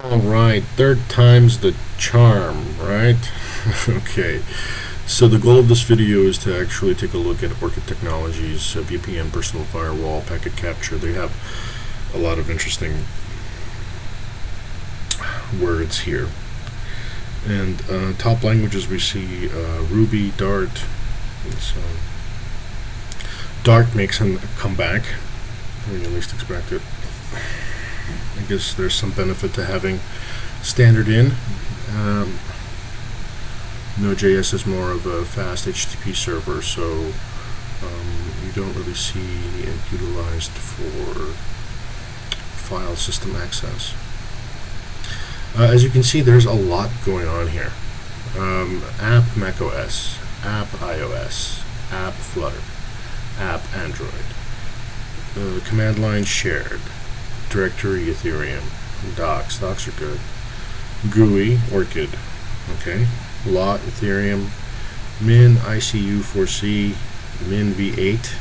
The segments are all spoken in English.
All right, third time's the charm, right? Okay, so the goal of this video is to actually take a look at Orchid Technologies VPN personal firewall packet capture. They have a lot of interesting words here. And top languages we see Ruby, Dart. So Dart makes a comeback when you least expect it. I guess there's some benefit to having standard in. Node.js is more of a fast HTTP server, so you don't really see it utilized for file system access. As you can see, there's a lot going on here. App macOS, app iOS, app Flutter, app Android, command line shared, directory Ethereum, docs are good, GUI Orchid, okay, lot Ethereum, min ICU4C, min V8,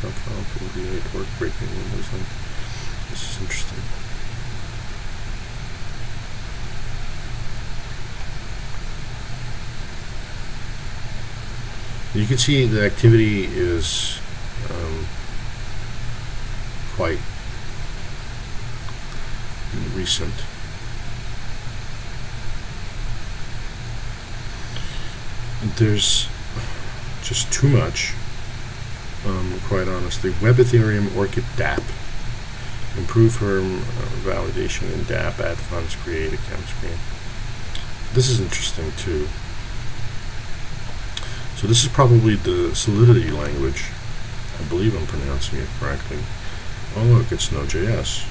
Trump file for V8 work breaking Windows link. This is interesting. You can see the activity is quite recent. There's just too much, quite honestly. Web Ethereum Orchid DApp. Improve firm validation in DApp, add funds, create account screen. This is interesting too. So this is probably the Solidity language. I believe I'm pronouncing it correctly. Oh look, it's Node.js.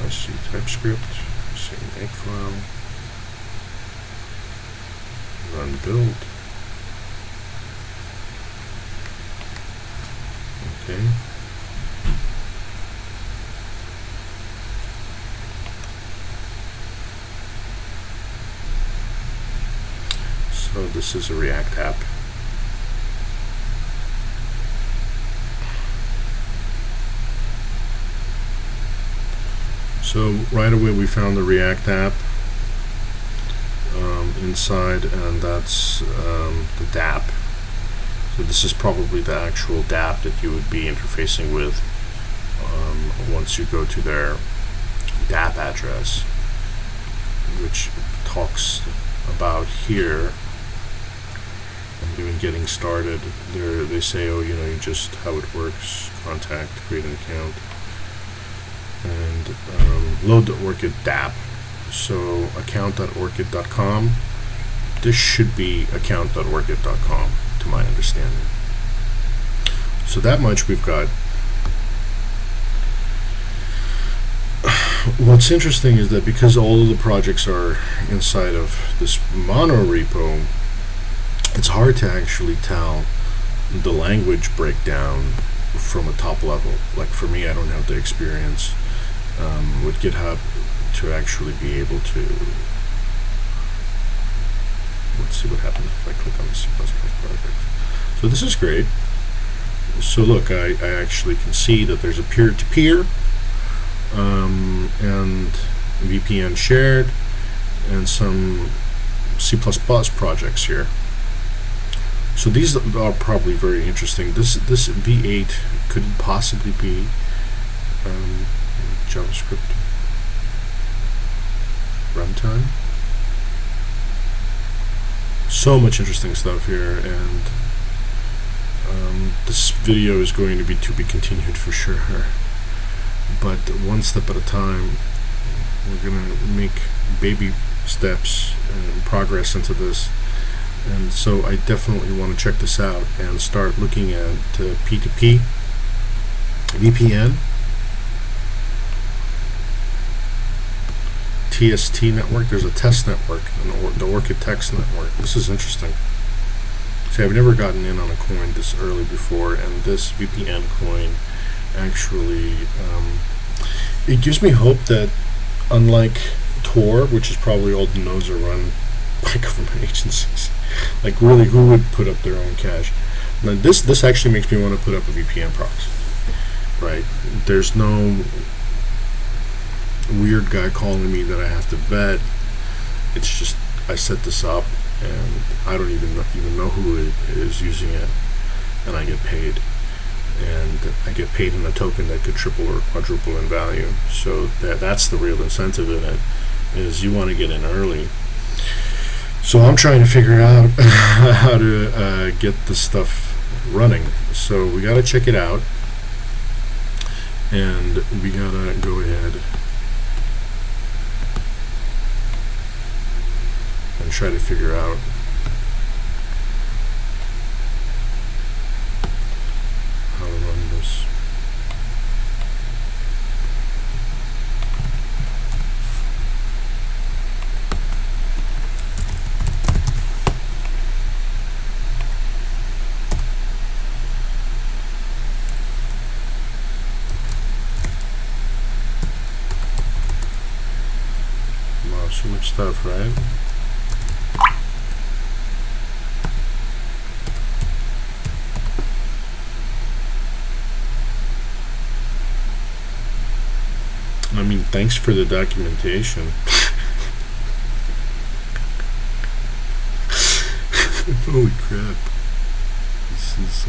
I see TypeScript, I see makefile, run build. Okay. So this is a React app. So right away we found the React app inside, and that's the DApp. So this is probably the actual DApp that you would be interfacing with once you go to their DApp address, which talks about here. Even getting started, they say, oh, you know, just how it works, contact, create an account, and load the Orchid DApp. So account.orchid.com. This should be account.orchid.com, to my understanding. So that much we've got. What's interesting is that because all of the projects are inside of this mono repo, it's hard to actually tell the language breakdown from a top level. Like for me, I don't have the experience with GitHub to actually be able to. Let's see what happens if I click on the C++ project. So this is great. So look, I actually can see that there's a peer-to-peer and VPN shared and some C++ projects here. So these are probably very interesting. This V8 could possibly be JavaScript runtime. So much interesting stuff here, and this video is going to be continued for sure. But one step at a time, we're gonna make baby steps and progress into this. And so I definitely want to check this out and start looking at P2P, VPN, TST network. There's a test network, the Orchid Text network. This is interesting. See, I've never gotten in on a coin this early before, and this VPN coin actually, it gives me hope that unlike Tor, which is probably all the nodes are run by government agencies, like really, who would put up their own cache? Now this actually makes me want to put up a VPN proxy, right? There's no weird guy calling me that I have to vet. It's just I set this up and I don't even know who is using it, and I get paid. And I get paid in a token that could triple or quadruple in value. So that's the real incentive in it, is you want to get in early. So I'm trying to figure out how to get this stuff running. So we got to check it out, and we got to go ahead and try to figure out how to run this. Wow, so much stuff, right? I mean, thanks for the documentation. Holy crap. This is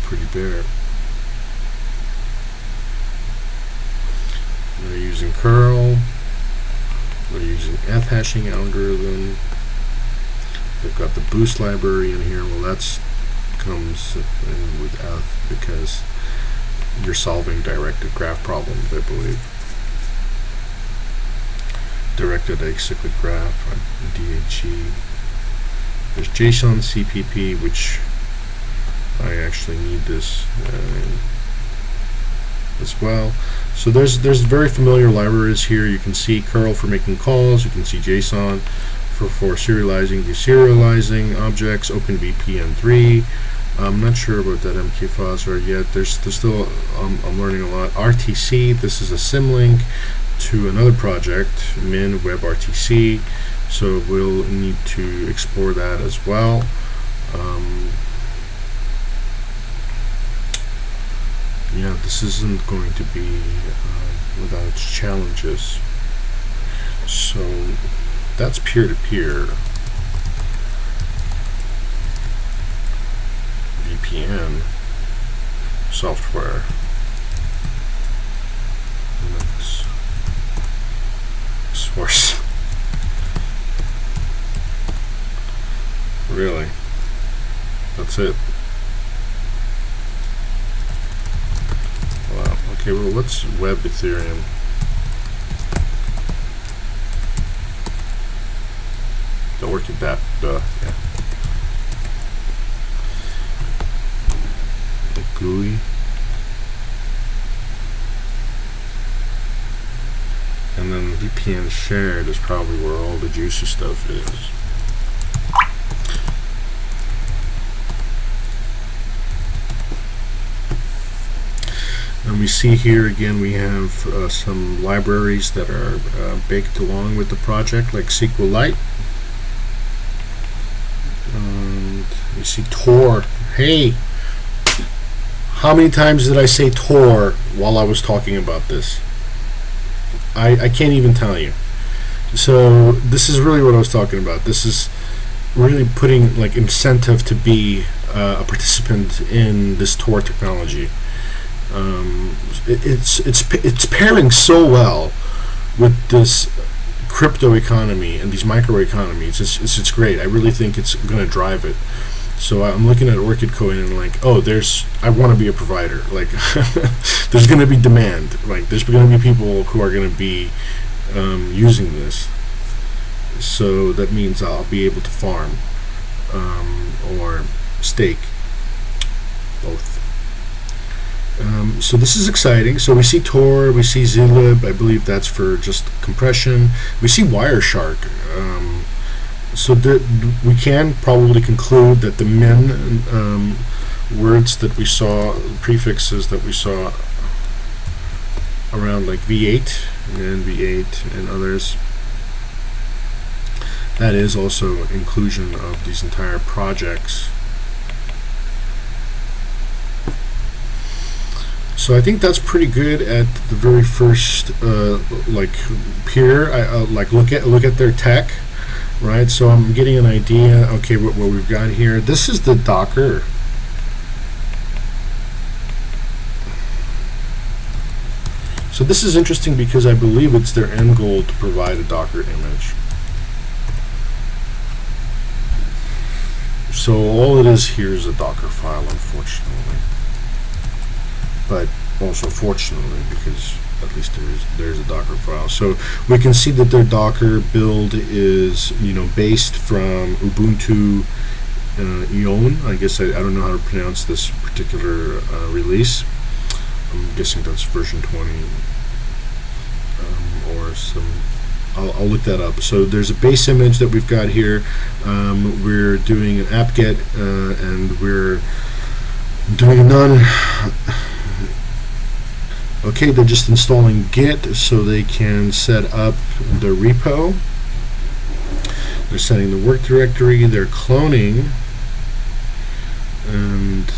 pretty bare. They're using curl. They're using hashing algorithm. They've got the boost library in here. Well, that's comes in with eth because you're solving directed graph problems, I believe. Directed acyclic graph, DHE. There's JSON CPP, which I actually need this as well. So there's very familiar libraries here. You can see curl for making calls. You can see JSON for serializing, deserializing objects. OpenVPN3. I'm not sure about that MKFuzzer yet. There's still I'm learning a lot. RTC. This is a symlink to another project, Min Web RTC. So we'll need to explore that as well. Yeah, this isn't going to be without its challenges. So that's peer-to-peer VPN software. Linux source. Really? That's it? Wow. Okay, well, what's Web Ethereum? The Orchid that, yeah. The GUI. And then VPN shared is probably where all the juicy stuff is. And we see here again we have some libraries that are baked along with the project, like SQLite. And we see Tor. Hey, how many times did I say Tor while I was talking about this? I can't even tell you. So this is really what I was talking about. This is really putting like incentive to be a participant in this Tor technology. It's pairing so well with this crypto economy and these microeconomies. It's great. I really think it's going to drive it. So I'm looking at Orchid Coin and like, oh, I want to be a provider. Like, there's going to be demand. Like, there's going to be people who are going to be using this. So that means I'll be able to farm or stake, both. So this is exciting. So we see Tor, we see zlib. I believe that's for just compression. We see Wireshark. So we can probably conclude that the min words that we saw, prefixes that we saw around like V8 and V8 and others, that is also inclusion of these entire projects. So I think that's pretty good at the very first like peer. Like look at their tech, right? So I'm getting an idea. Okay, what we've got here. This is the Docker. So this is interesting because I believe it's their end goal to provide a Docker image. So all it is here is a Docker file, unfortunately, but also fortunately, because at least there's a Docker file. So we can see that their Docker build is, you know, based from Ubuntu Ion. I guess I don't know how to pronounce this particular release. I'm guessing that's version 20 or some. I'll look that up. So there's a base image that we've got here. We're doing an apt-get, and we're doing a none. Okay, they're just installing Git so they can set up the repo. They're setting the work directory. They're cloning, and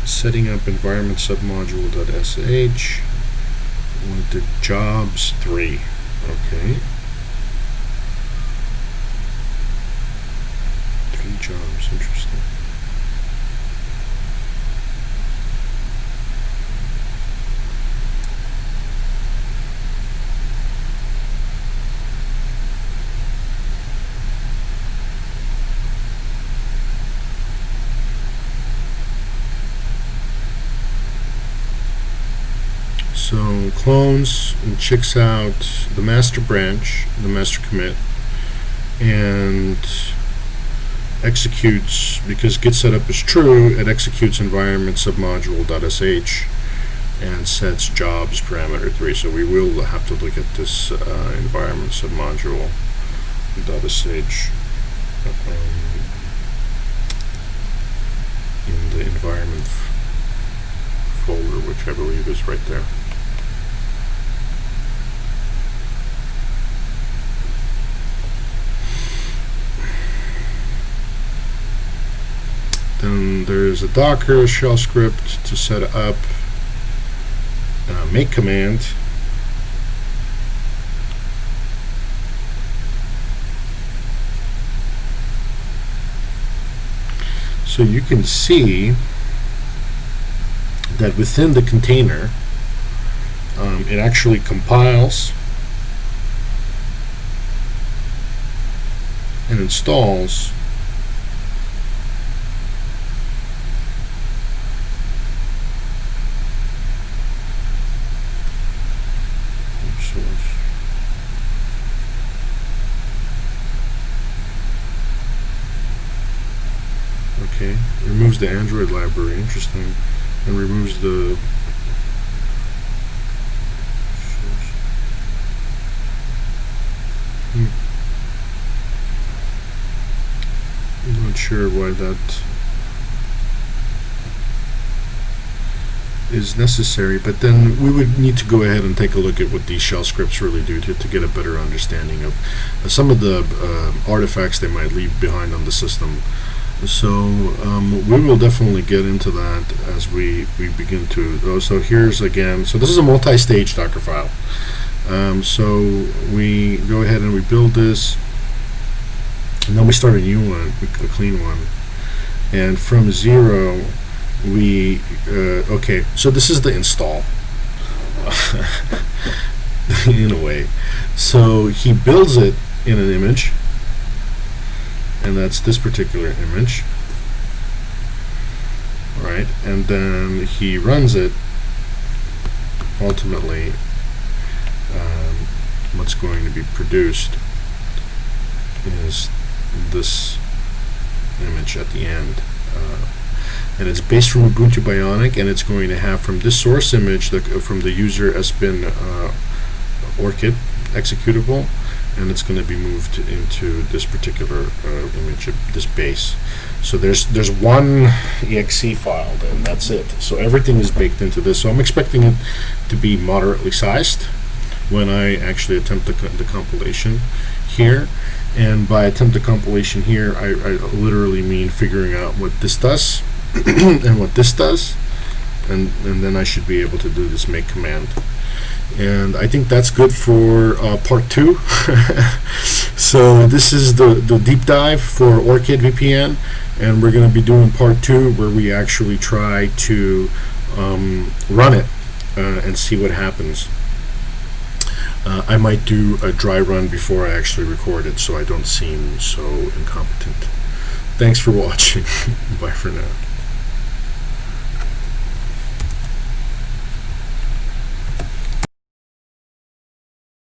setting up environment submodule.sh with the jobs 3. Okay. 3 jobs, interesting. So clones and checks out the master branch, the master commit, and executes, because git setup is true, it executes environment submodule.sh and sets jobs parameter 3. So we will have to look at this environment submodule.sh in the environment folder, which I believe is right there. Then there's a Docker shell script to set up make command. So you can see that within the container, it actually compiles and installs okay, removes the Android library, interesting, and removes the I'm not sure why that is necessary, but then we would need to go ahead and take a look at what these shell scripts really do to get a better understanding of some of the artifacts they might leave behind on the system. So we will definitely get into that as we begin to. So here's again, so this is a multi-stage Docker file. So we go ahead and we build this, and then we start a new one, a clean one, and from 0 we okay, so this is the install in a way. So he builds it in an image, and that's this particular image, right? And then he runs it. Ultimately, what's going to be produced is this image at the end, and it's based from Ubuntu Bionic, and it's going to have from this source image, from the user sbin Orchid executable, and it's going to be moved into this particular image, this base. So there's one exe file, and that's it. So everything is baked into this. So I'm expecting it to be moderately sized when I actually attempt the compilation here. And by attempt the compilation here, I literally mean figuring out what this does and what this does, and then I should be able to do this make command. And I think that's good for part 2. So this is the deep dive for Orchid VPN, and we're going to be doing part 2 where we actually try to run it and see what happens. I might do a dry run before I actually record it so I don't seem so incompetent. Thanks for watching. Bye for now.